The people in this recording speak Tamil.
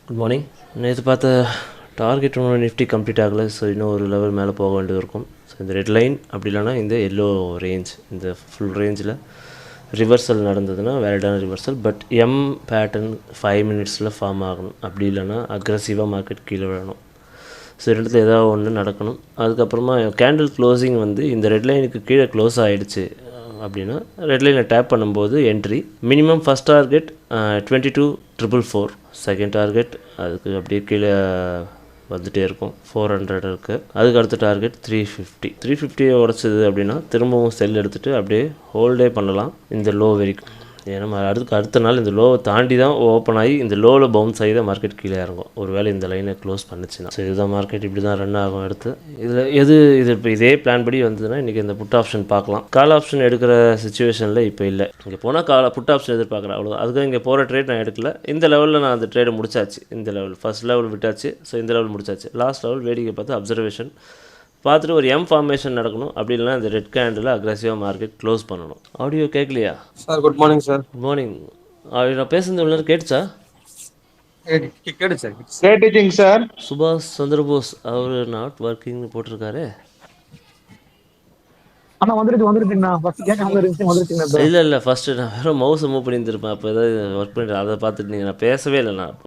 Good morning. நேற்று பார்த்த டார்கெட் ஒன்று நிஃப்டி கம்ப்ளீட் ஆகலை. ஸோ இன்னும் ஒரு லெவல் மேலே போக வேண்டியது இருக்கும். ஸோ இந்த ரெட் லைன் அப்படி இல்லைனா இந்த எல்லோ ரேஞ்ச், இந்த ஃபுல் ரேஞ்சில் ரிவர்சல் நடந்ததுன்னா வேலிடான ரிவர்சல். பட் எம் பேட்டர்ன் 5 மினிட்ஸில் ஃபார்ம் ஆகணும். அப்படி இல்லைனா அக்ரெசிவாக மார்க்கெட் கீழே விழணும். ஸோ ரெண்டுத்தில் ஏதாவது ஒன்று நடக்கணும். அதுக்கப்புறமா கேண்டில் க்ளோசிங் வந்து இந்த ரெட் லைனுக்கு கீழே க்ளோஸ் ஆகிடுச்சு அப்படின்னா ரெட் லைனை டேப் பண்ணும்போது entry. Minimum first target 22,444. Second target அதுக்கு அப்படியே கீழே வந்துகிட்டே இருக்கும், 400 இருக்குது. அதுக்கு அடுத்த டார்கெட் 350 உடச்சிது அப்படின்னா திரும்பவும் செல் எடுத்துகிட்டு அப்படியே ஹோல்டே பண்ணலாம் இந்த லோ வரைக்கும். ஏன்னா அடுத்த நாள் இந்த லோவை தாண்டி தான் ஓப்பன் ஆகி இந்த லோவில் பவுன்ஸ் ஆகி தான் மார்க்கெட் கீழே இறங்கும் ஒருவேளை இந்த லைனை க்ளோஸ் பண்ணுச்சுன்னா. ஸோ இதுதான் மார்க்கெட், இப்படி தான் ரன் ஆகும். அடுத்து இது இப்போ இதே பிளான் படி வந்ததுன்னா இன்றைக்கி இந்த புட் ஆப்ஷன் பார்க்கலாம். கால் ஆப்ஷன் எடுக்கிற சுச்சுவேஷனில் இப்போ இல்லை. இங்கே போனால் புட் ஆப்ஷன் எதிர்பார்க்குறேன், அவ்வளோதான். அதுக்கு இங்கே போகிற ட்ரேட் நான் எடுக்கல. இந்த லெவலில் நான் அந்த ட்ரேடை முடிச்சாச்சு. இந்த லெவல் ஃபஸ்ட் லெவல் விட்டாச்சு. ஸோ இந்த லெவல் முடிச்சாச்சு. லாஸ்ட் லெவல் வேடிக்கை பார்த்து அப்சர்வேஷன் பார்த்துட்டு ஒரு எம் ஃபார்மேஷன் நடக்கணும். அப்படி இல்லைனா இந்த ரெட் கேண்டில் அக்ரெசிவாக மார்க்கெட் க்ளோஸ் பண்ணணும். ஆடியோ கேட்கலையா sir? Good morning sir. Good morning. நான் பேசுறது உள்ள கேட்டுச்சா? கேட்டுச்சிங்க சார். சுபாஷ் சந்திரபோஸ் அவர் நாட் ஒர்க்கிங்னு போட்டிருக்காரு. அண்ணா வந்துருச்சுங்கண்ணா. ஃபர்ஸ்ட் கேட்க வந்துருச்சுங்க. இல்லை ஃபஸ்ட்டு நான் வெறும் மவுஸை மூவ் பண்ணியிருந்திருப்பேன். அப்போ ஏதாவது ஒர்க் பண்ணிட்டு அதை பார்த்துட்டு நீங்கள் நான் பேசவே இல்லை. நான்